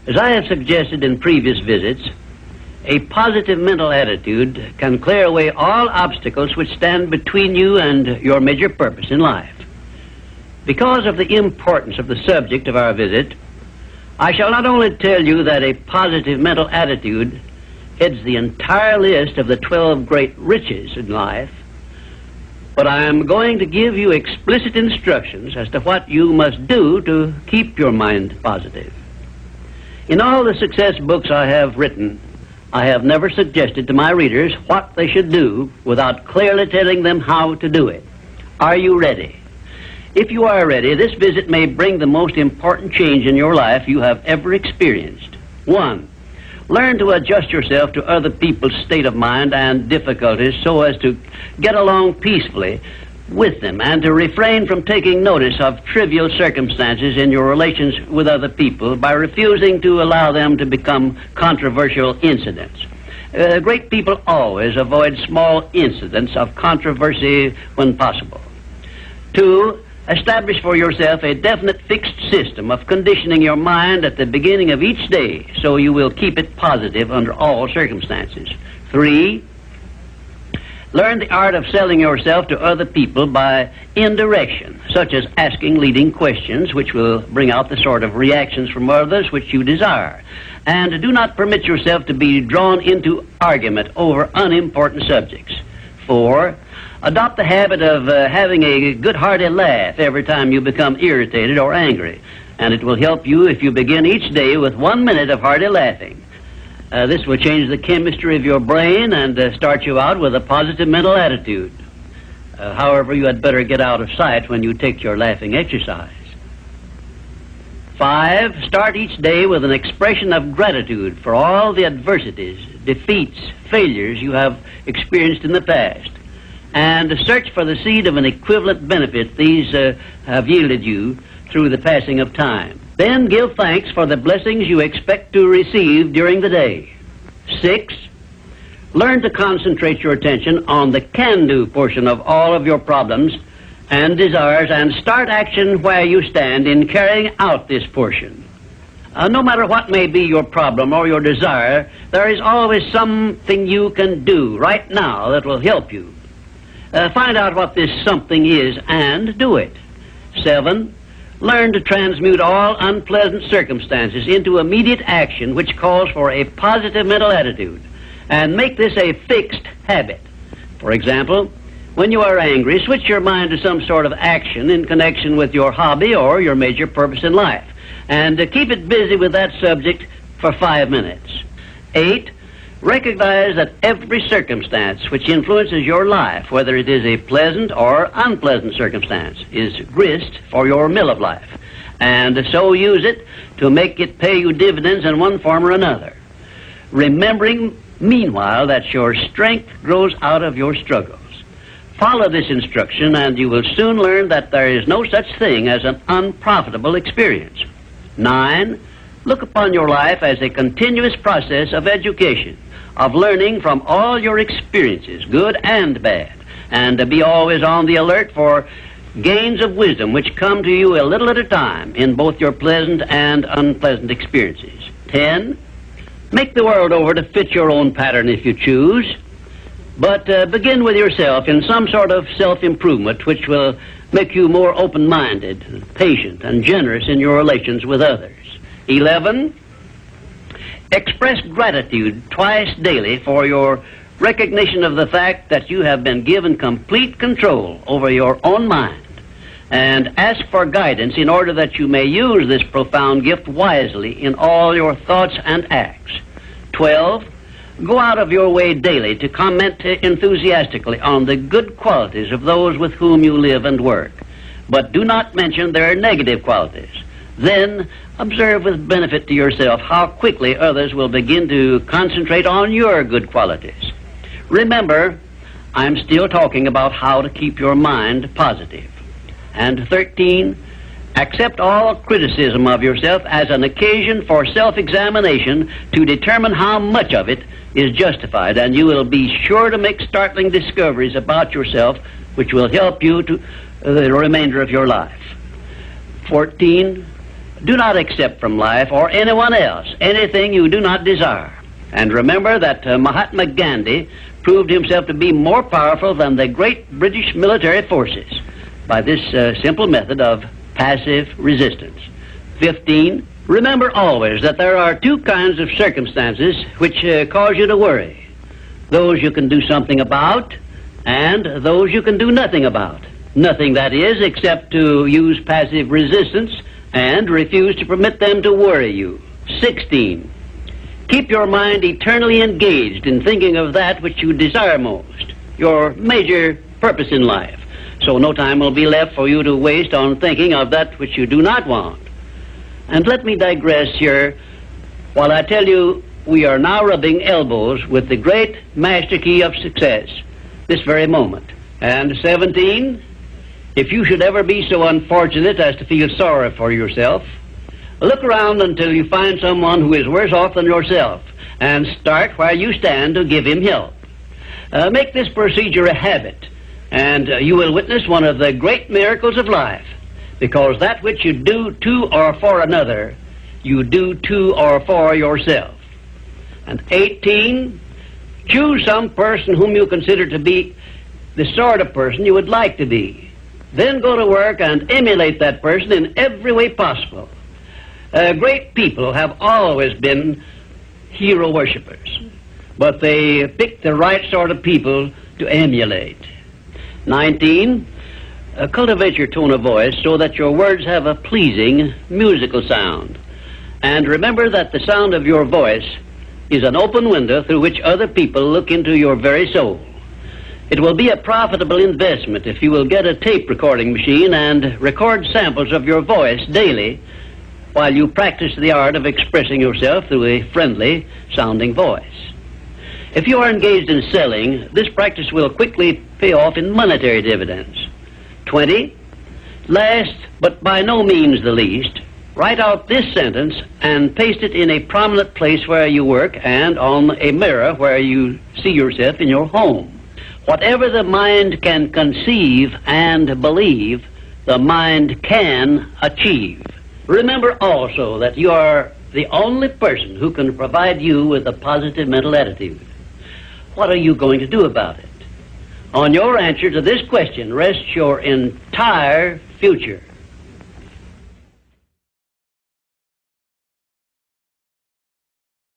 As I have suggested in previous visits, a positive mental attitude can clear away all obstacles which stand between you and your major purpose in life. Because of the importance of the subject of our visit, I shall not only tell you that a positive mental attitude heads the entire list of the 12 great riches in life, but I am going to give you explicit instructions as to what you must do to keep your mind positive. In all the success books I have written, I have never suggested to my readers what they should do without clearly telling them how to do it. Are you ready? If you are ready, this visit may bring the most important change in your life you have ever experienced. 1. Learn to adjust yourself to other people's state of mind and difficulties so as to get along peacefully with them and to refrain from taking notice of trivial circumstances in your relations with other people by refusing to allow them to become controversial incidents. Great people always avoid small incidents of controversy when possible. 2. Establish for yourself a definite fixed system of conditioning your mind at the beginning of each day so you will keep it positive under all circumstances. 3. Learn the art of selling yourself to other people by indirection, such as asking leading questions which will bring out the sort of reactions from others which you desire. And do not permit yourself to be drawn into argument over unimportant subjects. 4. Adopt the habit of having a good hearty laugh every time you become irritated or angry, and it will help you if you begin each day with 1 minute of hearty laughing. This will change the chemistry of your brain and start you out with a positive mental attitude. However, you had better get out of sight when you take your laughing exercise. 5. Start each day with an expression of gratitude for all the adversities, defeats, failures you have experienced in the past, and search for the seed of an equivalent benefit these have yielded you through the passing of time. Then give thanks for the blessings you expect to receive during the day. 6. Learn to concentrate your attention on the can-do portion of all of your problems and desires and start action where you stand in carrying out this portion. No matter what may be your problem or your desire, there is always something you can do right now that will help you. Find out what this something is and do it. 7. Learn to transmute all unpleasant circumstances into immediate action which calls for a positive mental attitude, and make this a fixed habit. For example, when you are angry, switch your mind to some sort of action in connection with your hobby or your major purpose in life, and keep it busy with that subject for 5 minutes. 8. Recognize that every circumstance which influences your life, whether it is a pleasant or unpleasant circumstance, is grist for your mill of life, and so use it to make it pay you dividends in one form or another, remembering meanwhile that your strength grows out of your struggles. Follow this instruction and you will soon learn that there is no such thing as an unprofitable experience. 9. Look upon your life as a continuous process of education, of learning from all your experiences, good and bad, and to be always on the alert for gains of wisdom which come to you a little at a time in both your pleasant and unpleasant experiences. 10. Make the world over to fit your own pattern if you choose, but begin with yourself in some sort of self-improvement which will make you more open-minded, patient, and generous in your relations with others. 11. Express gratitude twice daily for your recognition of the fact that you have been given complete control over your own mind, and ask for guidance in order that you may use this profound gift wisely in all your thoughts and acts. 12. Go out of your way daily to comment enthusiastically on the good qualities of those with whom you live and work, but do not mention their negative qualities. Then observe with benefit to yourself how quickly others will begin to concentrate on your good qualities. Remember, I'm still talking about how to keep your mind positive. And 13, accept all criticism of yourself as an occasion for self-examination to determine how much of it is justified, and you will be sure to make startling discoveries about yourself which will help you to the remainder of your life. 14, Do not accept from life or anyone else anything you do not desire. And remember that Mahatma Gandhi proved himself to be more powerful than the great British military forces by this simple method of passive resistance. 15. Remember always that there are two kinds of circumstances which cause you to worry. Those you can do something about, and those you can do nothing about. Nothing, that is, except to use passive resistance and refuse to permit them to worry you. 16. Keep your mind eternally engaged in thinking of that which you desire most, your major purpose in life, so no time will be left for you to waste on thinking of that which you do not want. And let me digress here while I tell you we are now rubbing elbows with the great master key of success this very moment. And 17, if you should ever be so unfortunate as to feel sorry for yourself, look around until you find someone who is worse off than yourself, and start where you stand to give him help. Make this procedure a habit, and you will witness one of the great miracles of life, because that which you do to or for another, you do to or for yourself. And 18, choose some person whom you consider to be the sort of person you would like to be. Then go to work and emulate that person in every way possible. Great people have always been hero worshippers, but they pick the right sort of people to emulate. 19, cultivate your tone of voice so that your words have a pleasing musical sound. And remember that the sound of your voice is an open window through which other people look into your very soul. It will be a profitable investment if you will get a tape recording machine and record samples of your voice daily while you practice the art of expressing yourself through a friendly sounding voice. If you are engaged in selling, this practice will quickly pay off in monetary dividends. 20, last but by no means the least, write out this sentence and paste it in a prominent place where you work and on a mirror where you see yourself in your home. Whatever the mind can conceive and believe, the mind can achieve. Remember also that you are the only person who can provide you with a positive mental attitude. What are you going to do about it? On your answer to this question rests your entire future.